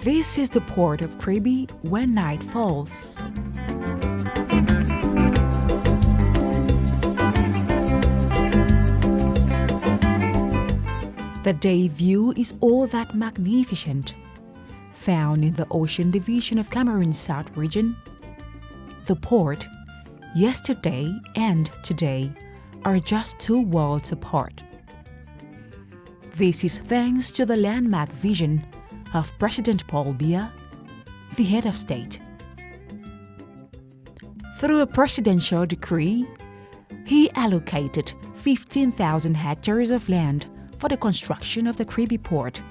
This is the port of Kribi when night falls. The day view is all that magnificent. Found in the Ocean Division of Cameroon's South region, the port, yesterday and today, are just two worlds apart. This is thanks to the landmark vision of President Paul Biya, the head of state. Through a presidential decree, he allocated 15,000 hectares of land for the construction of the Kribi port.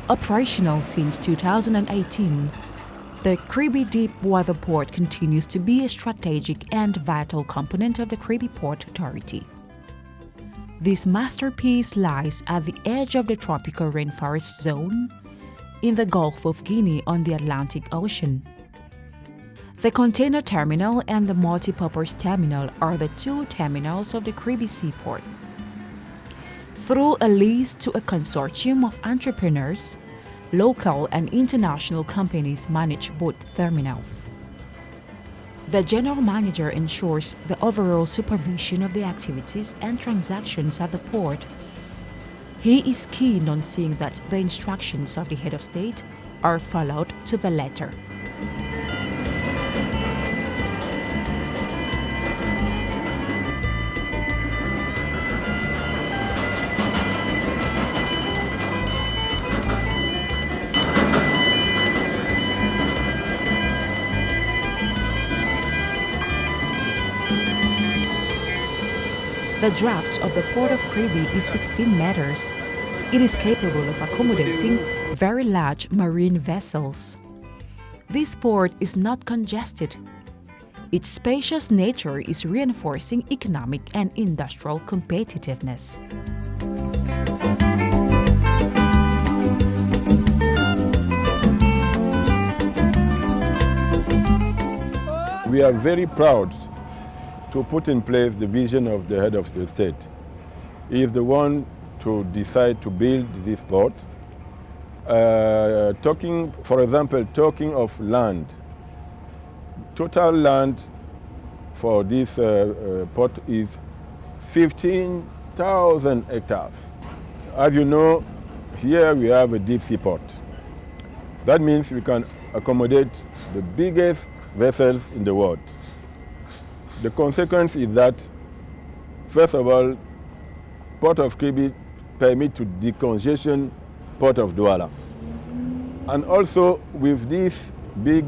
Operational since 2018, the Kribi deep water port continues to be a strategic and vital component of the Kribi Port Authority. This masterpiece lies at the edge of the tropical rainforest zone in the Gulf of Guinea on the Atlantic Ocean. The container terminal and the multipurpose terminal are the two terminals of the Kribi seaport. Through a lease to a consortium of entrepreneurs, local and international companies manage both terminals. The general manager ensures the overall supervision of the activities and transactions at the port. He is keen on seeing that the instructions of the head of state are followed to the letter. The draft of the port of Kribi is 16 meters. It is capable of accommodating very large marine vessels. This port is not congested. Its spacious nature is reinforcing economic and industrial competitiveness. We are very proud to put in place the vision of the head of the state. He is the one to decide to build this port. For example, talking of land. Total land for this port is 15,000 hectares. As you know, here we have a deep sea port. That means we can accommodate the biggest vessels in the world. The consequence is that, first of all, Port of Kribi permit to decongestion Port of Douala. And also with this big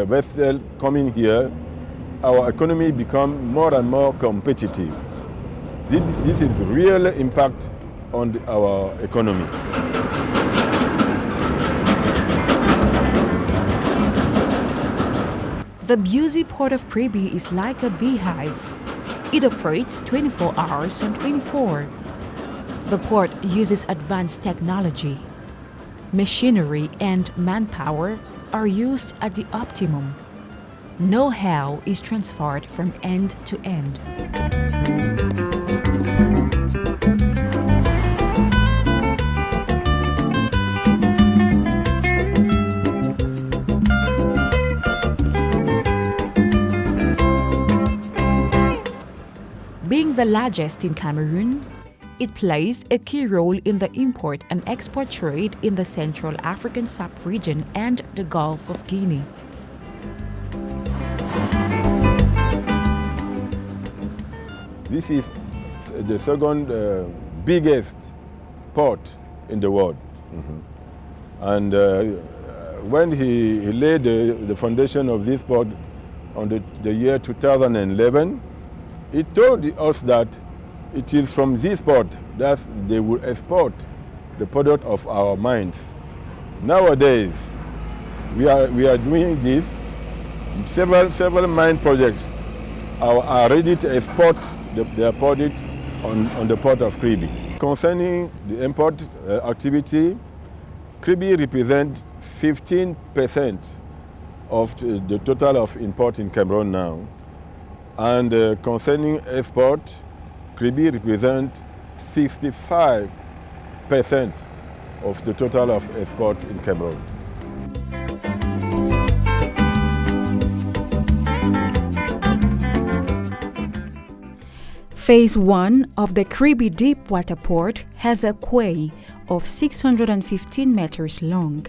vessel coming here, our economy become more and more competitive. This is real impact on our economy. The busy port of Kribi is like a beehive. It operates 24 hours on 24. The port uses advanced technology. Machinery and manpower are used at the optimum. Know-how is transferred from end to end. Being the largest in Cameroon, it plays a key role in the import and export trade in the Central African sub-region and the Gulf of Guinea. This is the second biggest port in the world. And when he laid the foundation of this port on the year 2011, he told us that it is from this port that they will export the product of our mines. Nowadays, we are doing this. Several mine projects are ready to export their product on the port of Kribi. Concerning the import activity, Kribi represents 15% of the total of import in Cameroon now. And concerning export, Kribi represents 65% of the total of export in Cameroon. Phase 1 of the Kribi deep water port has a quay of 615 meters long.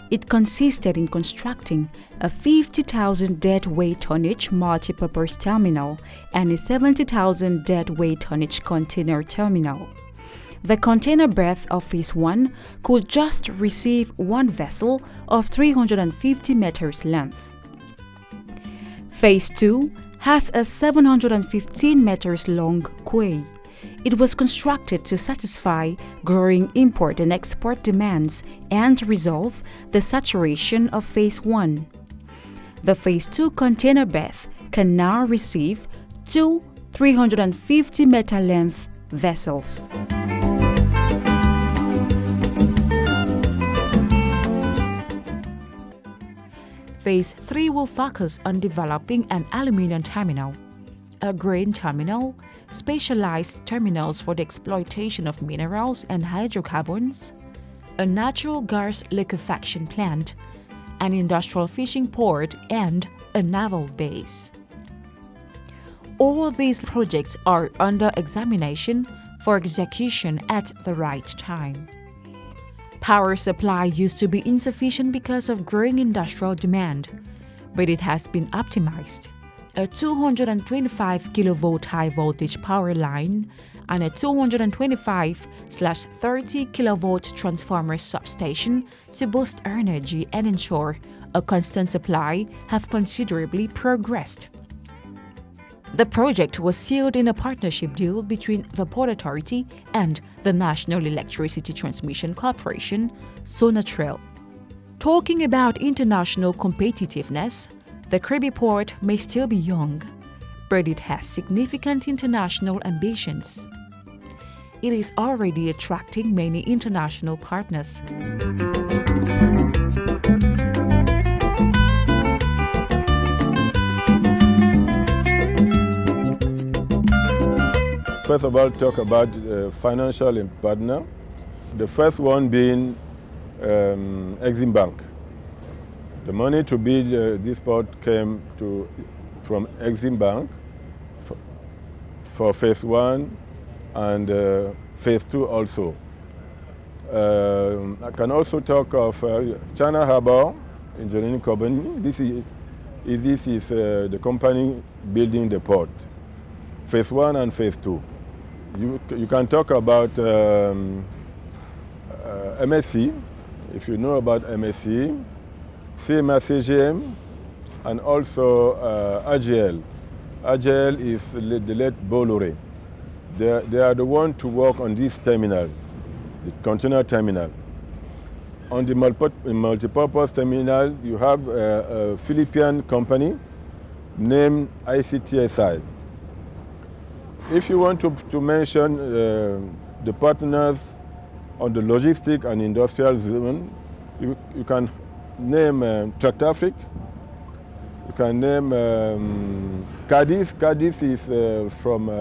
It consisted in constructing a 50,000 deadweight tonnage multipurpose terminal and a 70,000 deadweight tonnage container terminal. The container berth of Phase 1 could just receive one vessel of 350 meters length. Phase 2 has a 715 meters long quay. It was constructed to satisfy growing import and export demands and resolve the saturation of Phase 1. The Phase 2 container berth can now receive two 350 meter length vessels. Phase 3 will focus on developing an aluminum terminal, a grain terminal, specialized terminals for the exploitation of minerals and hydrocarbons, a natural gas liquefaction plant, an industrial fishing port, and a naval base. All these projects are under examination for execution at the right time. Power supply used to be insufficient because of growing industrial demand, but it has been optimized. A 225 kilovolt high voltage power line and a 225/30 kilovolt transformer substation to boost energy and ensure a constant supply have considerably progressed. The project was sealed in a partnership deal between the Port Authority and the National Electricity Transmission Corporation, Sonatrach. Talking about international competitiveness, the Kribi port may still be young, but it has significant international ambitions. It is already attracting many international partners. First of all, talk about financial partner. The first one being Exim Bank. The money to build this port came from Exim Bank for Phase 1 and Phase 2 also. I can also talk of China Harbour Engineering Company. This is the company building the port. Phase 1 and Phase 2. You can talk about MSC, if you know about MSC, CMA-CGM, and also AGL. AGL is the late Durée. They are the ones to work on this terminal, the container terminal. On the multipurpose terminal, you have a Philippine company named ICTSI. If you want to mention the partners on the logistic and industrial zone, you can name Tract Afrique. You can name Cadiz. Cadiz is from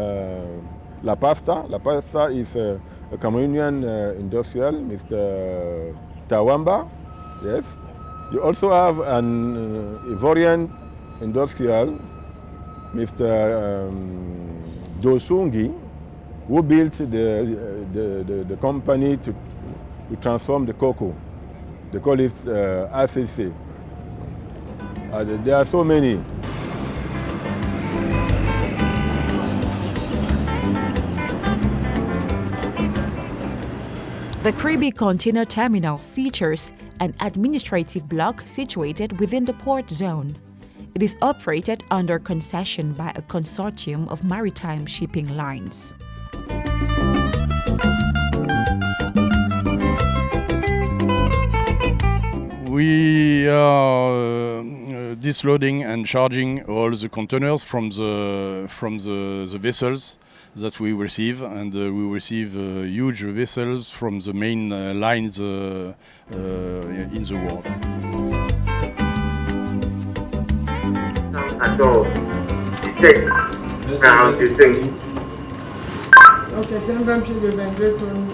La Pasta. La Pasta is a Cameroonian industrial, Mr. Tawamba. Yes. You also have an Ivorian industrial, Mr. Dosungi, who built the company to transform the cocoa. They call it ACC. There are so many. The Kribi container terminal features an administrative block situated within the port zone. It is operated under concession by a consortium of maritime shipping lines. We are disloading and charging all the containers from the vessels that we receive, and we receive huge vessels from the main lines in the world. Attends, 17, 45. Ok, c'est un 20 pieds de 22 tonnes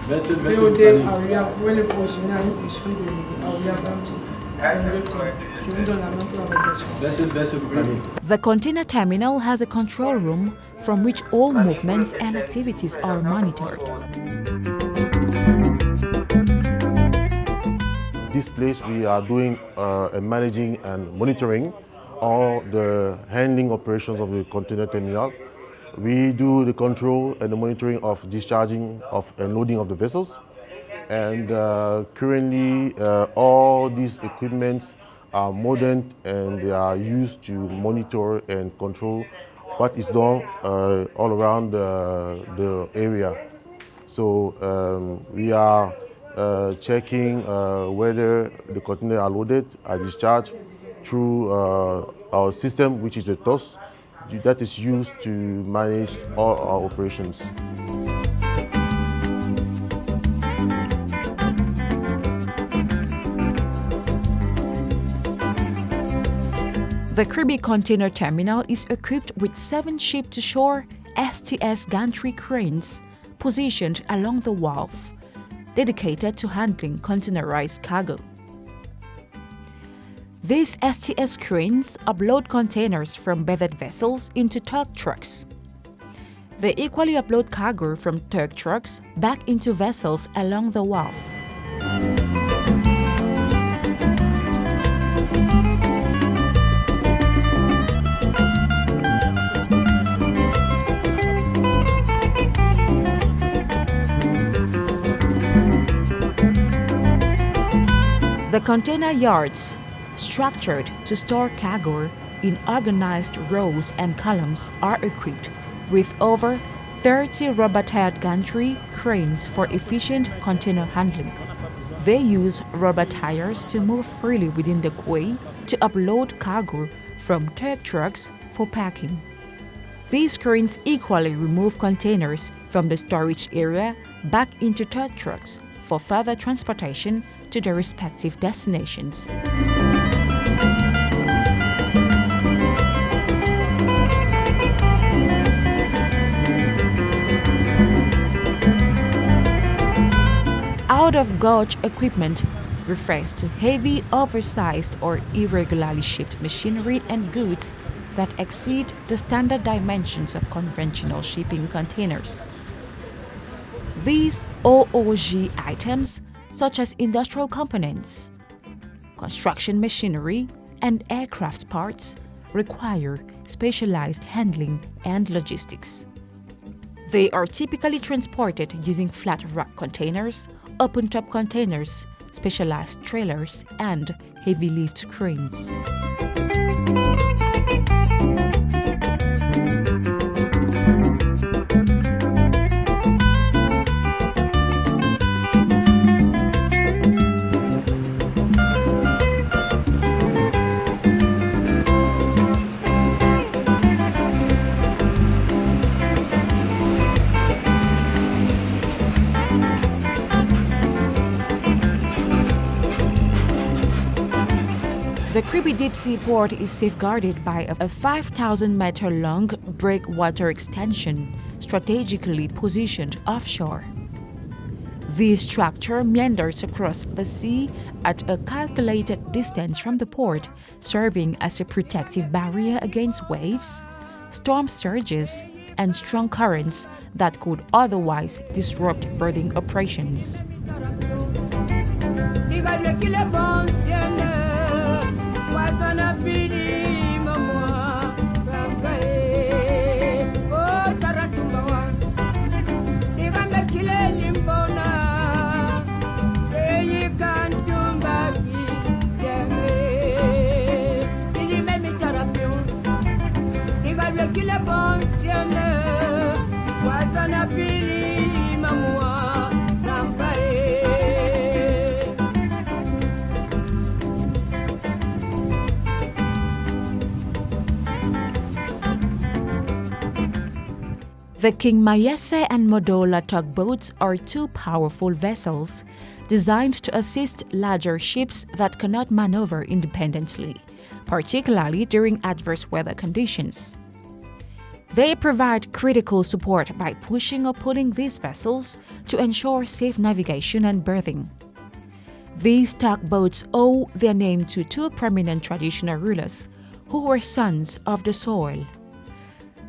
VOD Aria. Où est le positionné à une épicerie de Aria 22 tonnes. Je vous donne la main pour la régression. The container terminal has a control room from which all movements and activities are monitored. This place we are doing managing and monitoring all the handling operations of the container terminal. We do the control and the monitoring of discharging of and loading of the vessels. And currently all these equipments are modern and they are used to monitor and control what is done all around the area. So we are checking whether the containers are loaded, are discharged through our system, which is the TOS, that is used to manage all our operations. The Kribi container terminal is equipped with 7 ship-to-shore STS gantry cranes positioned along the wharf, dedicated to handling containerized cargo. These STS cranes upload containers from bedded vessels into tug trucks. They equally upload cargo from tug trucks back into vessels along the wharf. The container yards, structured to store cargo in organized rows and columns, are equipped with over 30 rubber-tired gantry cranes for efficient container handling. They use rubber tires to move freely within the quay to upload cargo from tug trucks for packing. These cranes equally remove containers from the storage area back into tug trucks for further transportation to their respective destinations. Out-of-gauge equipment refers to heavy, oversized or irregularly shaped machinery and goods that exceed the standard dimensions of conventional shipping containers. These OOG items, such as industrial components, construction machinery, and aircraft parts, require specialized handling and logistics. They are typically transported using flat rack containers, open-top containers, specialized trailers, and heavy lift cranes. The Kribi deep sea port is safeguarded by a 5,000-meter-long breakwater extension strategically positioned offshore. This structure meanders across the sea at a calculated distance from the port, serving as a protective barrier against waves, storm surges, and strong currents that could otherwise disrupt berthing operations. The King Mayese and Modola tugboats are two powerful vessels designed to assist larger ships that cannot maneuver independently, particularly during adverse weather conditions. They provide critical support by pushing or pulling these vessels to ensure safe navigation and berthing. These tugboats owe their name to two prominent traditional rulers who were sons of the soil.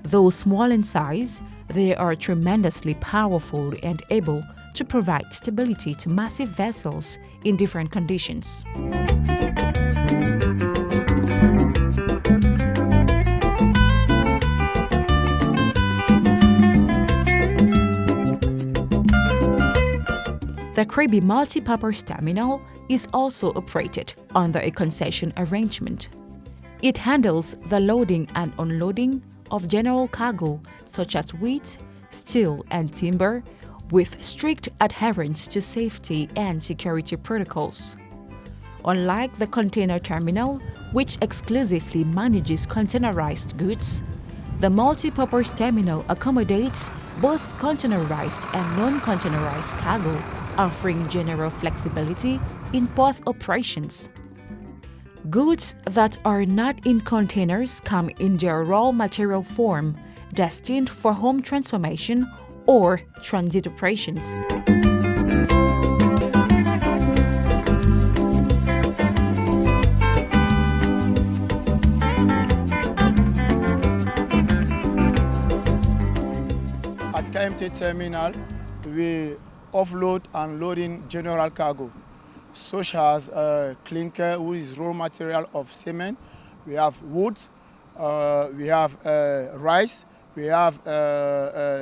Though small in size, they are tremendously powerful and able to provide stability to massive vessels in different conditions. The Kribi multi-purpose terminal is also operated under a concession arrangement. It handles the loading and unloading of general cargo such as wheat, steel, and timber, with strict adherence to safety and security protocols. Unlike the container terminal, which exclusively manages containerized goods, the multi-purpose terminal accommodates both containerized and non-containerized cargo, offering general flexibility in port operations. Goods that are not in containers come in their raw material form, destined for home transformation or transit operations. At KMT Terminal, we offload and loading general cargo, such as clinker, which is raw material of cement. We have wood, we have rice, we have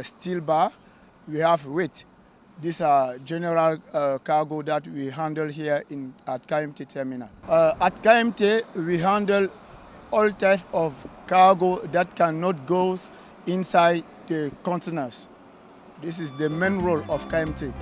steel bar, we have wheat. These are general cargo that we handle here at KMT Terminal. At KMT, we handle all types of cargo that cannot go inside the containers. This is the main role of KMT.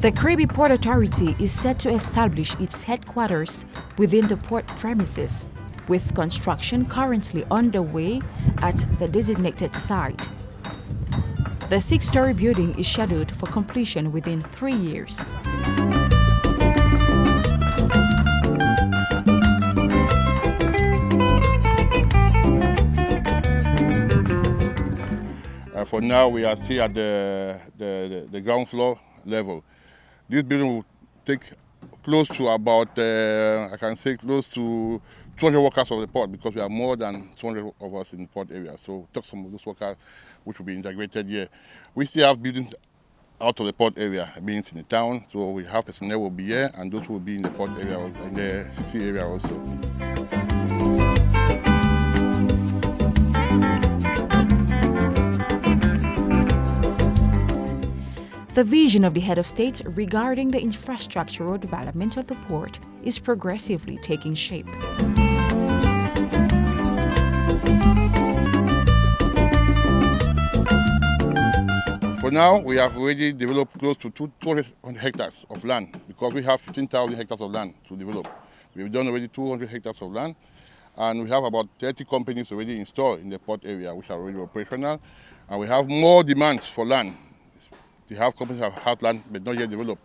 The Kribi Port Authority is set to establish its headquarters within the port premises, with construction currently underway at the designated site. The 6-story building is scheduled for completion within 3 years. For now, we are still at the ground floor level. This building will take close to about, I can say close to 200 workers of the port, because we have more than 200 of us in the port area. So take some of those workers which will be integrated here. We still have buildings out of the port area, means in the town. So we have personnel will be here, and those will be in the port area, in the city area also. The vision of the head of state regarding the infrastructural development of the port is progressively taking shape. For now, we have already developed close to 200 hectares of land, because we have 15,000 hectares of land to develop. We've done already 200 hectares of land, and we have about 30 companies already installed in the port area, which are already operational, and we have more demands for land. We have companies that have land but not yet developed.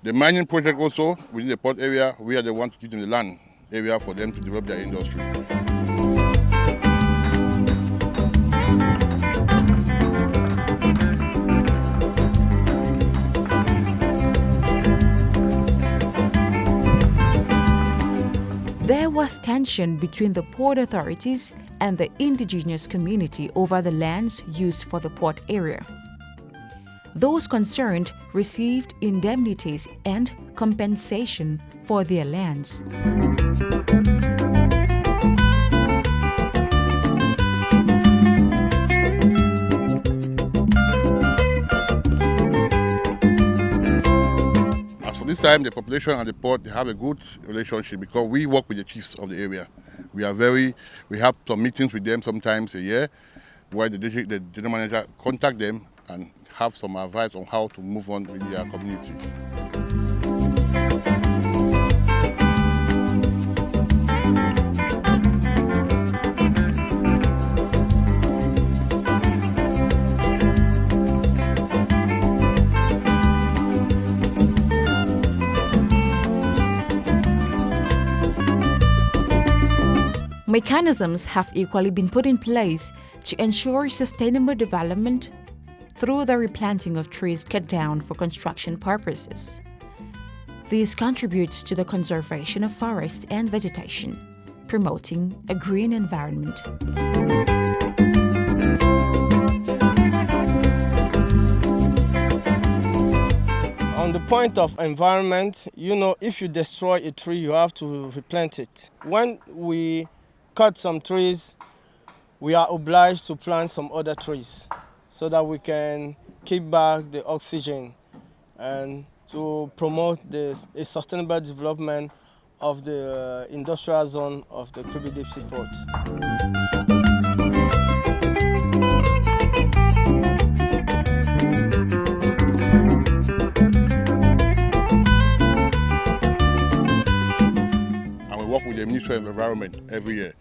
The mining project also within the port area, we are the ones to give them the land area for them to develop their industry. There was tension between the port authorities and the indigenous community over the lands used for the port area. Those concerned received indemnities and compensation for their lands. time, the population and the port, they have a good relationship because we work with the chiefs of the area. We have some meetings with them sometimes a year where the general manager contact them and have some advice on how to move on with their communities. Mechanisms have equally been put in place to ensure sustainable development through the replanting of trees cut down for construction purposes. This contributes to the conservation of forest and vegetation, promoting a green environment. On the point of environment, if you destroy a tree, you have to replant it. When we cut some trees, we are obliged to plant some other trees so that we can keep back the oxygen and to promote a sustainable development of the industrial zone of the Kribi Deep Sea Port. And we work with the Ministry of Environment every year.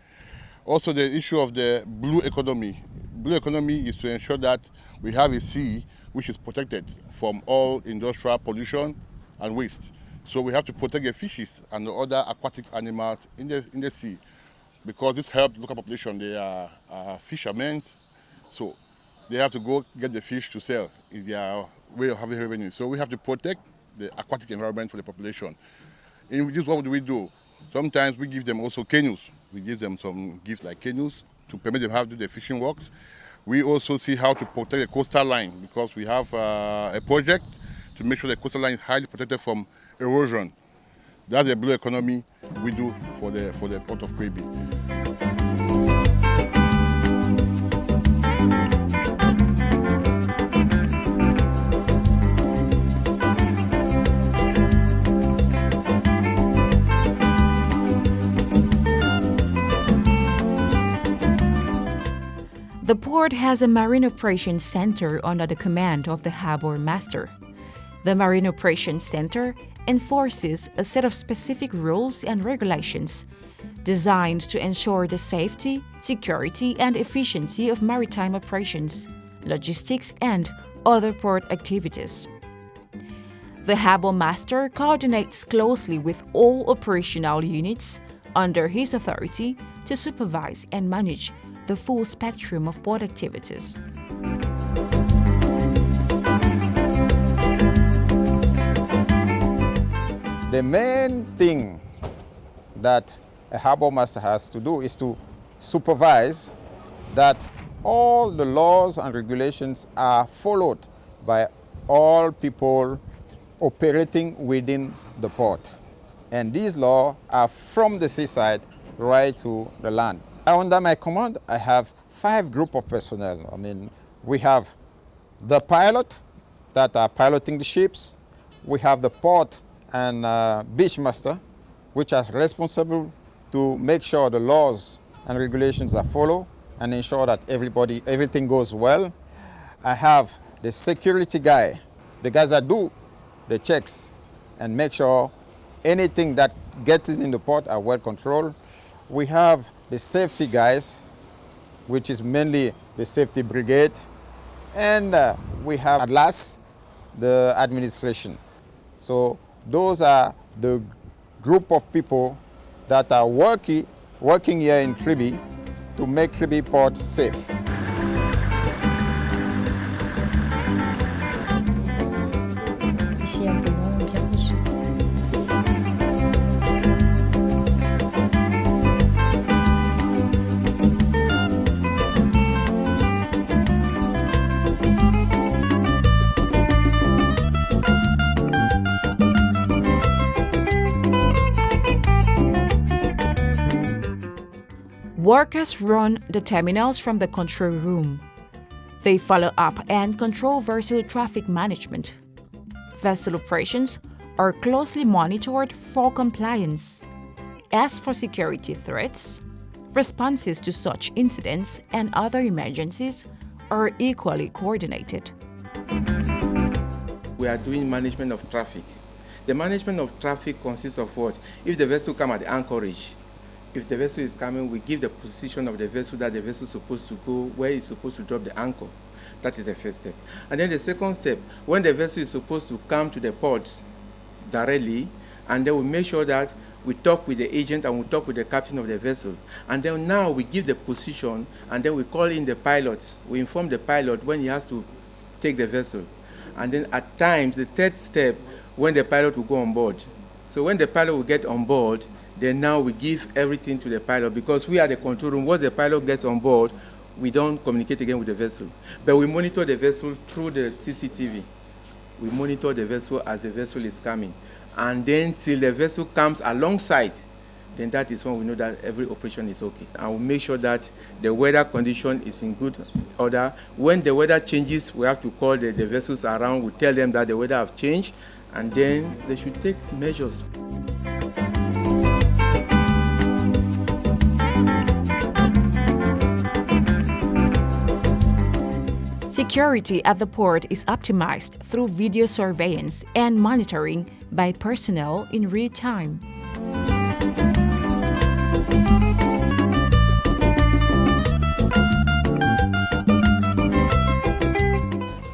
Also, the issue of the blue economy. Blue economy is to ensure that we have a sea which is protected from all industrial pollution and waste. So we have to protect the fishes and the other aquatic animals in the sea, because this helps local population. They are fishermen, so they have to go get the fish to sell. It's their way of having revenue. So we have to protect the aquatic environment for the population. In this, what do we do? Sometimes we give them also canoes. We give them some gifts like canoes to permit them how to do their fishing works. We also see how to protect the coastal line, because we have a project to make sure the coastal line is highly protected from erosion. That's the blue economy we do for the port of Kribi. The port has a Marine Operations Center under the command of the Harbour Master. The Marine Operations Center enforces a set of specific rules and regulations designed to ensure the safety, security, and efficiency of maritime operations, logistics, and other port activities. The Harbour Master coordinates closely with all operational units under his authority to supervise and manage the full spectrum of port activities. The main thing that a harbour master has to do is to supervise that all the laws and regulations are followed by all people operating within the port. And these laws are from the seaside right to the land. Under my command, I have 5 groups of personnel. We have the pilot that are piloting the ships. We have the port and beach master, which are responsible to make sure the laws and regulations are followed and ensure that everything goes well. I have the security guy, the guys that do the checks and make sure anything that gets in the port are well controlled. We have the safety guys, which is mainly the safety brigade. And we have, at last, the administration. So those are the group of people that are working here in Kribi to make Kribi port safe. Ici un peu long, bien reçu. Workers run the terminals from the control room. They follow up and control vessel traffic management. Vessel operations are closely monitored for compliance. As for security threats, responses to such incidents and other emergencies are equally coordinated. We are doing management of traffic. The management of traffic consists of what? If the vessel comes at the anchorage, if the vessel is coming, we give the position of the vessel that the vessel is supposed to go, where it's supposed to drop the anchor. That is the first step. And then the second step, when the vessel is supposed to come to the port directly, and then we make sure that we talk with the agent and we talk with the captain of the vessel. And then now we give the position, and then we call in the pilot. We inform the pilot when he has to take the vessel. And then at times, the third step, when the pilot will go on board. So when the pilot will get on board, then now we give everything to the pilot, because we are the control room. Once the pilot gets on board, we don't communicate again with the vessel. But we monitor the vessel through the CCTV. We monitor the vessel as the vessel is coming. And then till the vessel comes alongside, then that is when we know that every operation is okay. And we make sure that the weather condition is in good order. When the weather changes, we have to call the vessels around. We tell them that the weather have changed, and then they should take measures. Security at the port is optimized through video surveillance and monitoring by personnel in real time.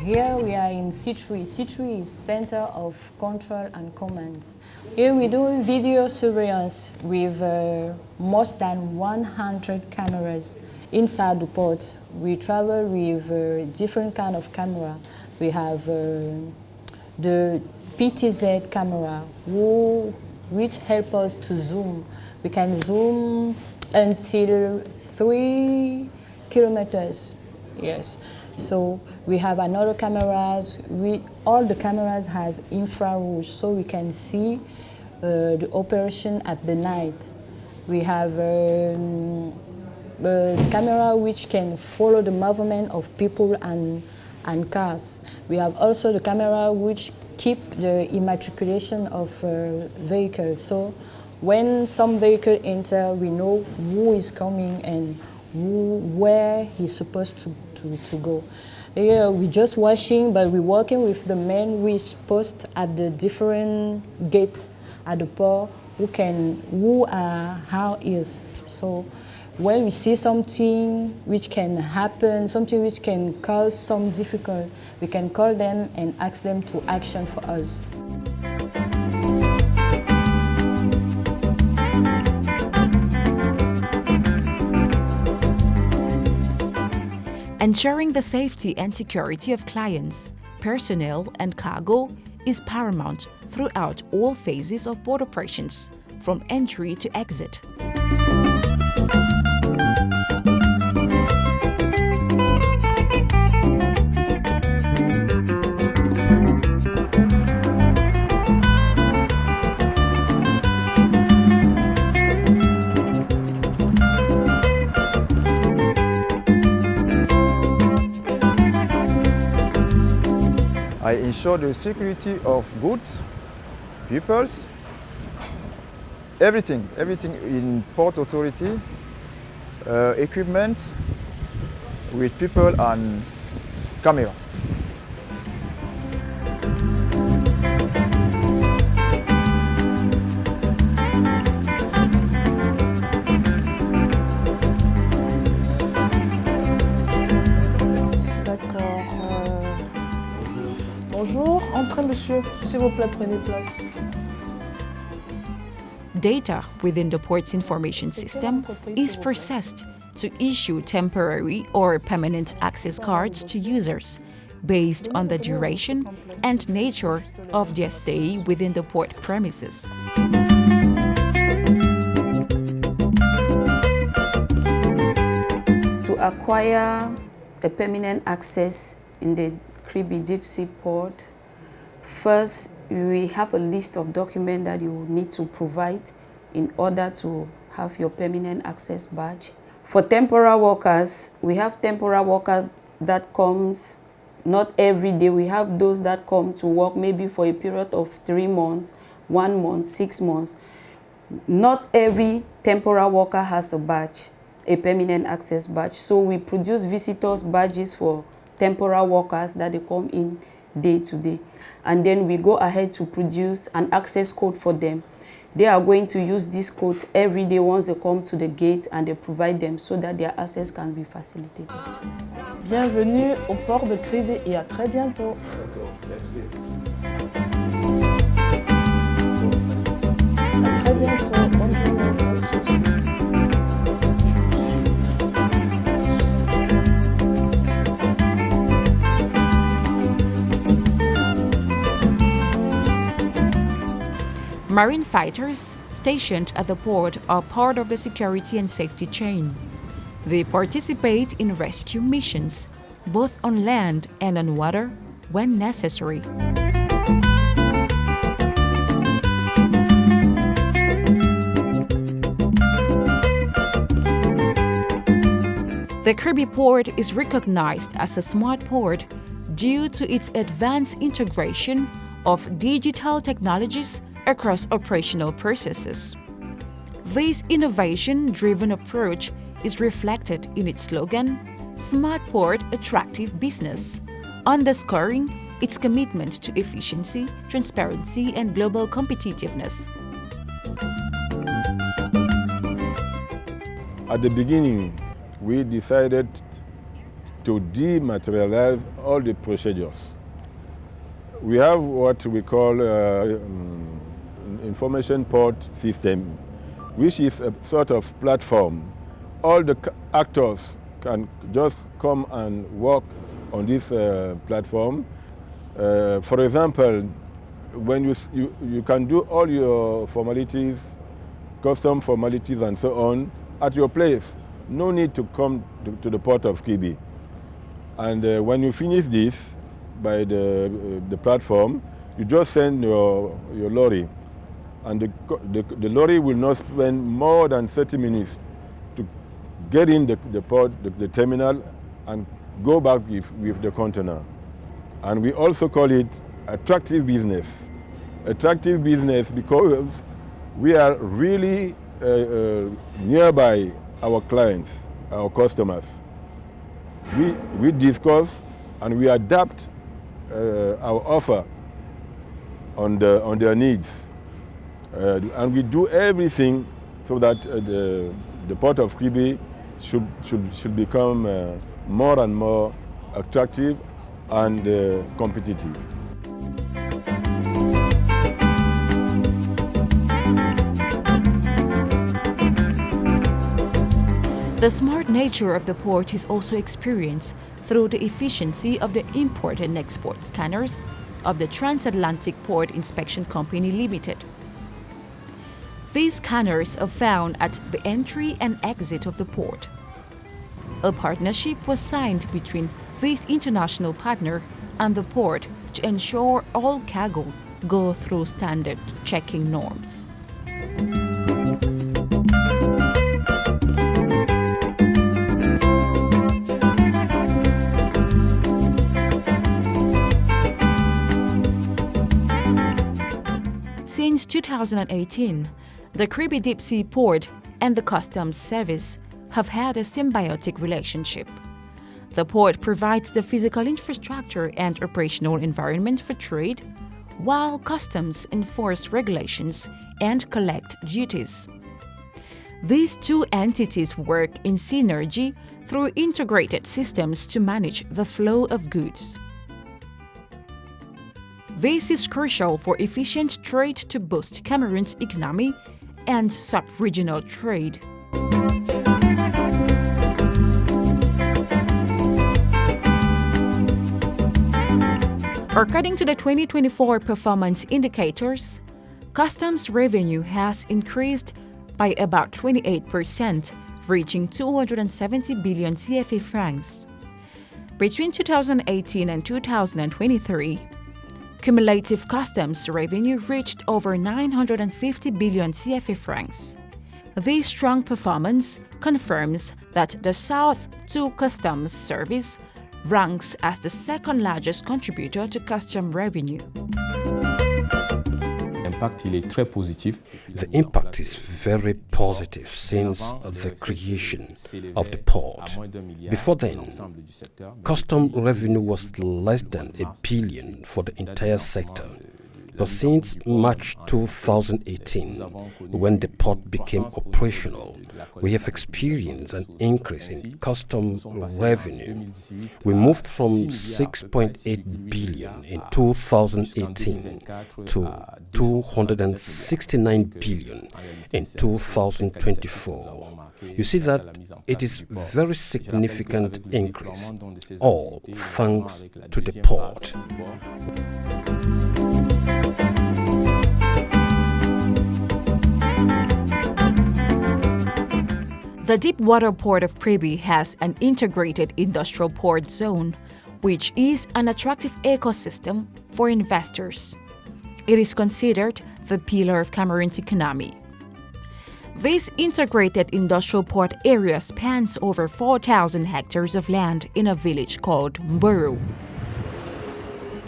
Here we are in C3. C3 is Center of Control and Commands. Here we do video surveillance with more than 100 cameras inside the port. We travel with different kind of camera. We have the PTZ camera, which help us to zoom. We can zoom until 3 kilometers. Yes. So we have another cameras. All the cameras has infrared, so we can see the operation at the night. We have a camera which can follow the movement of people and cars. We have also the camera which keep the immatriculation of vehicles. So when some vehicle enter, we know who is coming and where he's supposed to go. Here we're just watching, but we're working with the men which post at the different gates at the port who are how is. So when we see something which can happen, something which can cause some difficulty, we can call them and ask them to action for us. Ensuring the safety and security of clients, personnel, and cargo is paramount throughout all phases of port operations, from entry to exit. I ensure the security of goods, peoples, everything in Port Authority, equipment with people and camera. Bonjour, entrez monsieur, s'il vous plaît, prenez place. Data within the port's information system is processed to issue temporary or permanent access cards to users based on the duration and nature of their stay within the port premises. To acquire a permanent access in the Kribi deep sea port, first we have a list of documents that you need to provide in order to have your permanent access badge. For temporary workers, we have temporary workers that comes not every day. We have those that come to work maybe for a period of 3 months, 1 month, 6 months. Not every temporary worker has a badge, a permanent access badge. So we produce visitors badges for temporary workers that they come in day to day. And then we go ahead to produce an access code for them. They are going to use these codes every day once they come to the gate, and they provide them so that their access can be facilitated. Bienvenue au port de Kribi et à très bientôt. À très bientôt. Bonne journée. Marine fighters stationed at the port are part of the security and safety chain. They participate in rescue missions, both on land and on water, when necessary. The Kribi port is recognized as a smart port due to its advanced integration of digital technologies across operational processes. This innovation-driven approach is reflected in its slogan, Smart Port Attractive Business, underscoring its commitment to efficiency, transparency, and global competitiveness. At the beginning, we decided to dematerialize all the procedures. We have what we call information port system, which is a sort of platform. All the actors can just come and work on this platform. For example, when you can do all your formalities, custom formalities and so on, at your place. No need to come to the port of Kribi. And when you finish this by the platform, you just send your lorry. And the lorry will not spend more than 30 minutes to get in the port, the terminal, and go back with the container. And we also call it attractive business. Attractive business because we are really nearby our clients, our customers. We discuss and we adapt our offer on their needs. And we do everything so that the port of Kribi should become more and more attractive and competitive. The smart nature of the port is also experienced through the efficiency of the import and export scanners of the Transatlantic Port Inspection Company Limited. These scanners are found at the entry and exit of the port. A partnership was signed between this international partner and the port to ensure all cargo go through standard checking norms. Since 2018, the Kribi Deep Sea Port and the Customs Service have had a symbiotic relationship. The port provides the physical infrastructure and operational environment for trade, while customs enforce regulations and collect duties. These two entities work in synergy through integrated systems to manage the flow of goods. This is crucial for efficient trade to boost Cameroon's economy and sub-regional trade. According to the 2024 performance indicators, customs revenue has increased by about 28%, reaching 270 billion CFA francs. Between 2018 and 2023, cumulative customs revenue reached over 950 billion CFA francs. This strong performance confirms that the South 2 Customs Service ranks as the second largest contributor to custom revenue. The impact is very positive since the creation of the port. Before then, custom revenue was less than $1 billion for the entire sector. But since March 2018, when the port became operational, we have experienced an increase in custom revenue. We moved from 6.8 billion in 2018 to 269 billion in 2024. You see that it is a very significant increase, all thanks to the port. The deep water port of Kribi has an integrated industrial port zone, which is an attractive ecosystem for investors. It is considered the pillar of Cameroon's economy. This integrated industrial port area spans over 4,000 hectares of land in a village called Durée.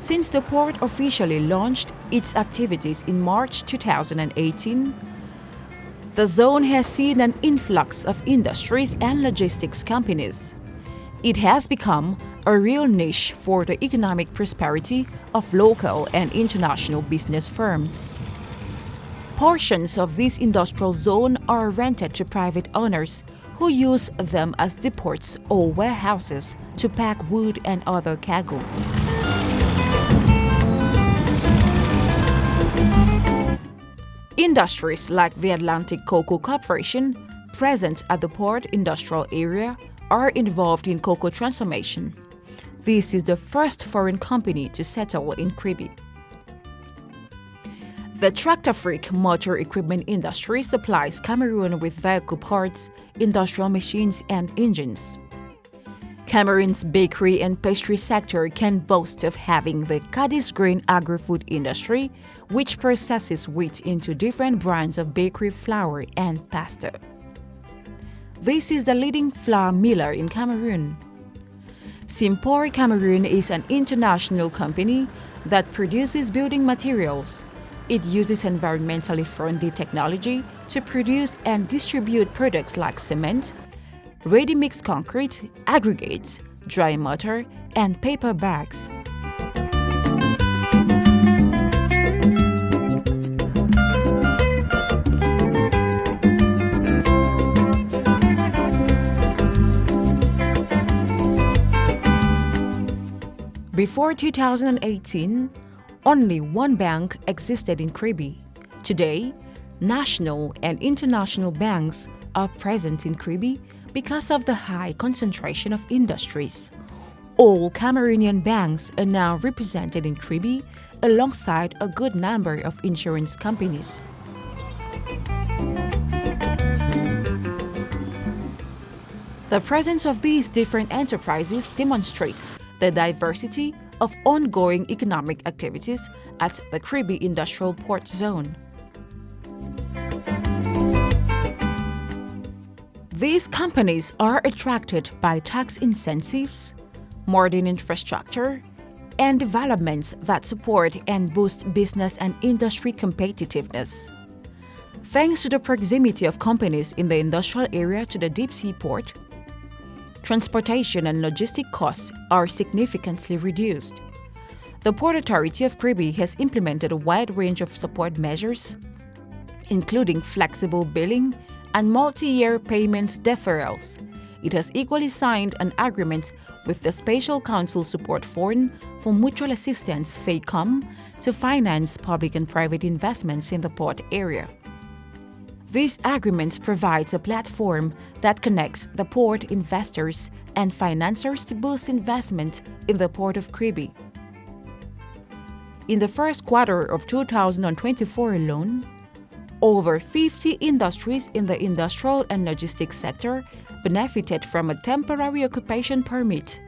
Since the port officially launched its activities in March 2018, the zone has seen an influx of industries and logistics companies. It has become a real niche for the economic prosperity of local and international business firms. Portions of this industrial zone are rented to private owners who use them as depots or warehouses to pack wood and other cargo. Industries like the Atlantic Cocoa Corporation, present at the port industrial area, are involved in cocoa transformation. This is the first foreign company to settle in Kribi. The Tractor Freak motor equipment industry supplies Cameroon with vehicle parts, industrial machines, and engines. Cameroon's bakery and pastry sector can boast of having the Cadiz Grain agri-food industry, which processes wheat into different brands of bakery flour and pasta. This is the leading flour miller in Cameroon. Pori Cameroon is an international company that produces building materials. It uses environmentally friendly technology to produce and distribute products like cement, ready-mix concrete, aggregates, dry mortar, and paper bags. Before 2018, only one bank existed in Kribi. Today, national and international banks are present in Kribi because of the high concentration of industries. All Cameroonian banks are now represented in Kribi alongside a good number of insurance companies. The presence of these different enterprises demonstrates the diversity of ongoing economic activities at the Kribi Industrial Port Zone. These companies are attracted by tax incentives, modern infrastructure, and developments that support and boost business and industry competitiveness. Thanks to the proximity of companies in the industrial area to the deep sea port, transportation and logistic costs are significantly reduced. The Port Authority of Kribi has implemented a wide range of support measures, including flexible billing and multi-year payment deferrals. It has equally signed an agreement with the Spatial Council Support Fund for Mutual Assistance (FACOM) to finance public and private investments in the port area. This agreement provides a platform that connects the port investors and financiers to boost investment in the port of Kribi. In the first quarter of 2024 alone, over 50 industries in the industrial and logistics sector benefited from a temporary occupation permit,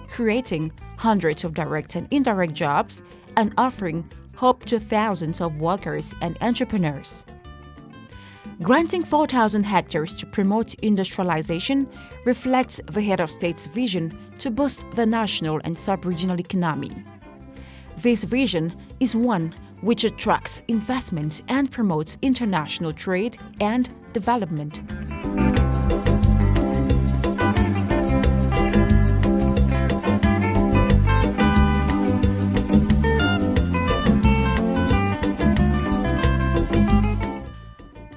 creating hundreds of direct and indirect jobs and offering hope to thousands of workers and entrepreneurs. Granting 4,000 hectares to promote industrialization reflects the head of state's vision to boost the national and sub-regional economy. This vision is one which attracts investments and promotes international trade and development.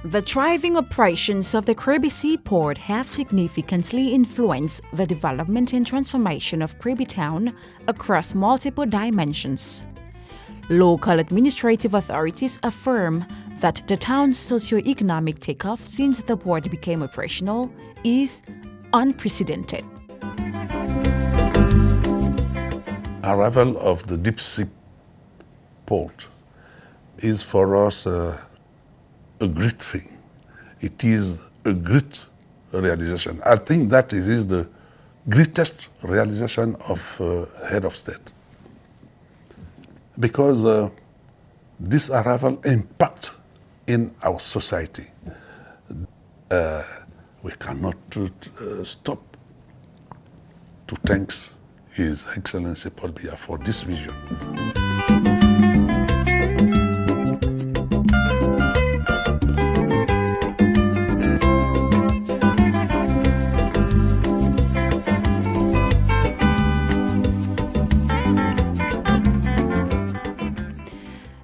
The thriving operations of the Kribi seaport have significantly influenced the development and transformation of Kribi town across multiple dimensions. Local administrative authorities affirm that the town's socio-economic takeoff since the port became operational is unprecedented. Arrival of the deep sea port is for us a great thing. It is a great realization. I think that it is the greatest realization of head of state. Because this arrival impact in our society. We cannot stop to thank His Excellency Paul Biya for this vision.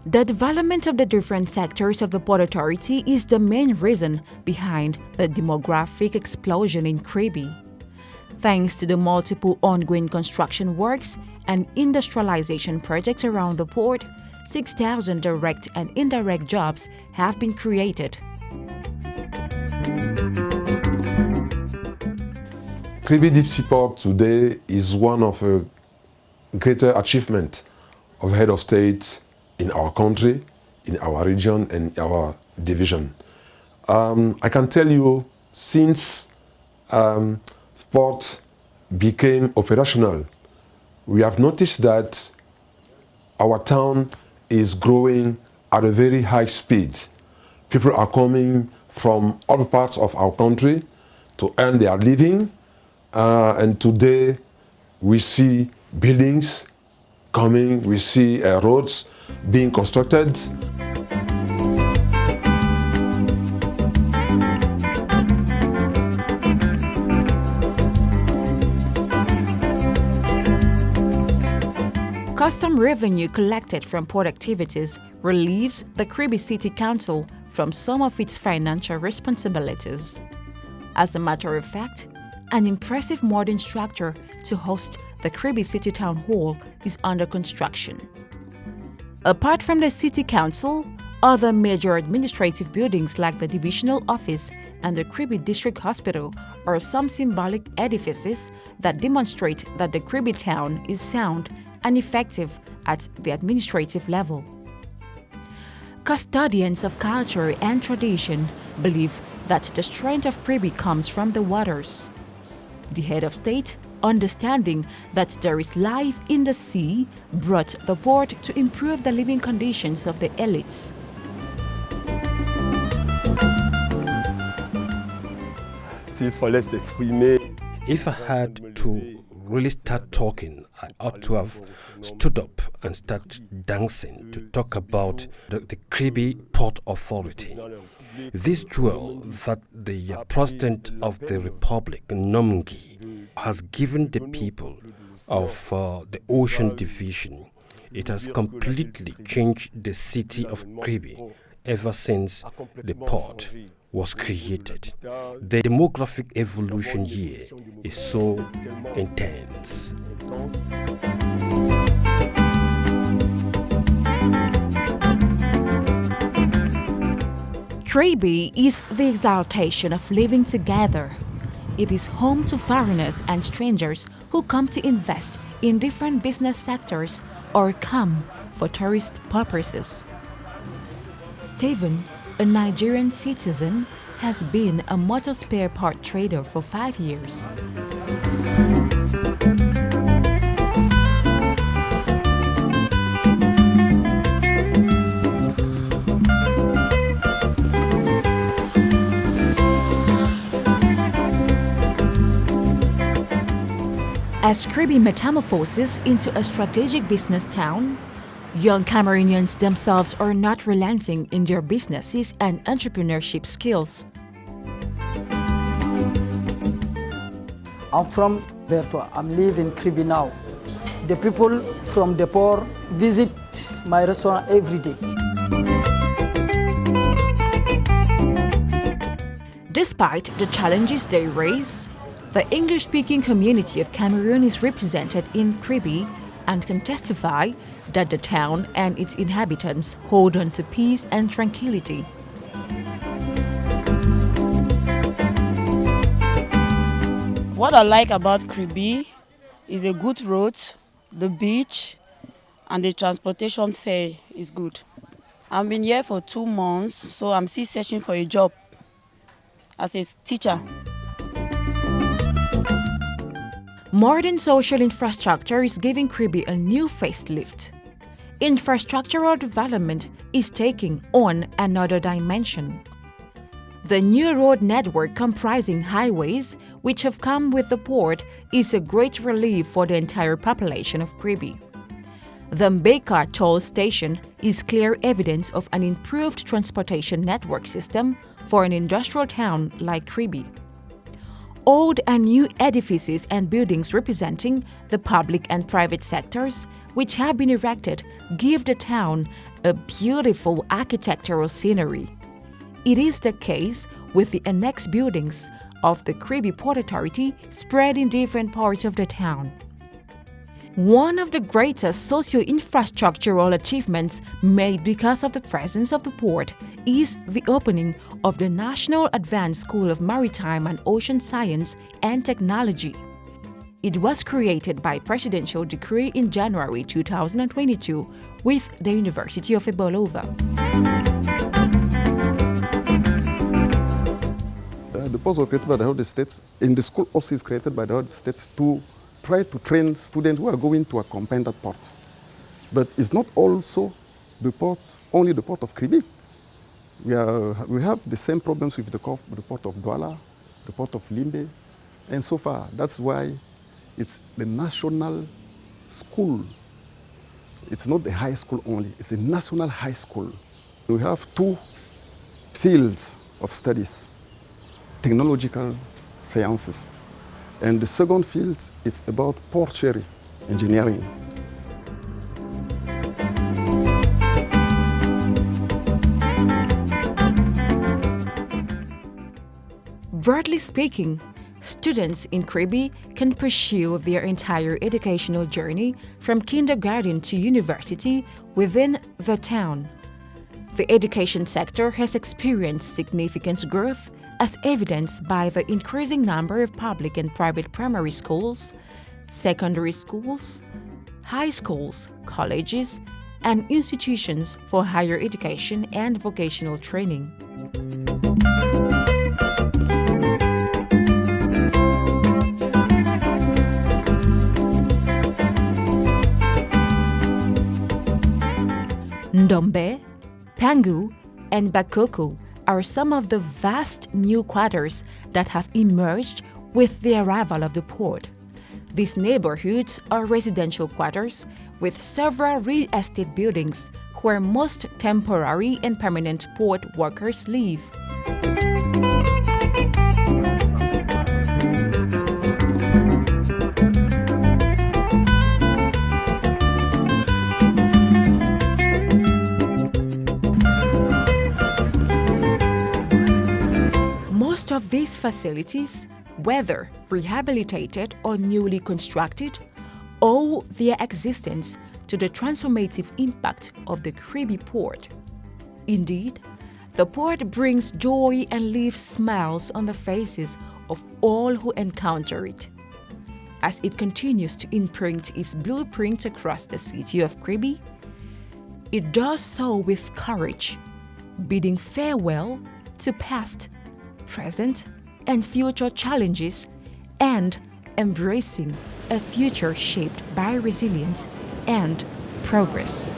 The development of the different sectors of the Port Authority is the main reason behind the demographic explosion in Kribi. Thanks to the multiple ongoing construction works and industrialization projects around the port, 6,000 direct and indirect jobs have been created. Kribi Deep Sea Port today is one of the greater achievements of head of state in our country, in our region, and our division. I can tell you, since port became operational, we have noticed that our town is growing at a very high speed. People are coming from all parts of our country to earn their living, and today we see buildings coming, we see roads being constructed. Custom revenue collected from port activities relieves the Kribi City Council from some of its financial responsibilities. As a matter of fact, an impressive modern structure to host the Kribi City Town Hall is under construction. Apart from the City Council, other major administrative buildings like the Divisional Office and the Kribi District Hospital are some symbolic edifices that demonstrate that the Kribi town is sound and effective at the administrative level. Custodians of culture and tradition believe that the strength of Kribi comes from the waters. The head of state, understanding that there is life in the sea, brought the port to improve the living conditions of the elites. If I had to really start talking, I ought to have stood up and started dancing to talk about the Kribi Port Authority. This jewel that the President of the Republic, Nji, has given the people of the Ocean Division, it has completely changed the city of Kribi ever since the port was created. The demographic evolution here is so intense. Kribi is the exaltation of living together. It is home to foreigners and strangers who come to invest in different business sectors or come for tourist purposes. Stephen, a Nigerian citizen, has been a motor spare part trader for 5 years. As Kribi metamorphoses into a strategic business town, young Cameroonians themselves are not relenting in their businesses and entrepreneurship skills. I'm from Bertois. I'm living in Kribi now. The people from the port visit my restaurant every day. Despite the challenges they raise, the English-speaking community of Cameroon is represented in Kribi and can testify that the town and its inhabitants hold on to peace and tranquility. What I like about Kribi is the good roads, the beach, and the transportation fare is good. I've been here for 2 months, so I'm still searching for a job as a teacher. Modern social infrastructure is giving Kribi a new facelift. Infrastructural development is taking on another dimension. The new road network comprising highways, which have come with the port, is a great relief for the entire population of Kribi. The Mbeka toll station is clear evidence of an improved transportation network system for an industrial town like Kribi. Old and new edifices and buildings representing the public and private sectors, which have been erected, give the town a beautiful architectural scenery. It is the case with the annex buildings of the Kribi Port Authority spread in different parts of the town. One of the greatest socio-infrastructural achievements made because of the presence of the port is the opening of the National Advanced School of Maritime and Ocean Science and Technology. It was created by presidential decree in January 2022 with the University of Ebolova. The post was created by the head of the state, and the school also is created by the head of the state to try to train students who are going to accompany that port. But it's not also the port, only the port of Kribi. We have the same problems with the port of Douala, the port of Limbe, and so far. That's why it's the national school. It's not the high school only, it's a national high school. We have 2 fields of studies: technological sciences. And the second field is about portuary engineering. Broadly speaking, students in Kribi can pursue their entire educational journey from kindergarten to university within the town. The education sector has experienced significant growth, as evidenced by the increasing number of public and private primary schools, secondary schools, high schools, colleges, and institutions for higher education and vocational training. Ndombe, Pangu, and Bakoko are some of the vast new quarters that have emerged with the arrival of the port. These neighborhoods are residential quarters with several real estate buildings where most temporary and permanent port workers live. Most of these facilities, whether rehabilitated or newly constructed, owe their existence to the transformative impact of the Kribi port. Indeed, the port brings joy and leaves smiles on the faces of all who encounter it. As it continues to imprint its blueprint across the city of Kribi, it does so with courage, bidding farewell to past, present, and future challenges, and embracing a future shaped by resilience and progress.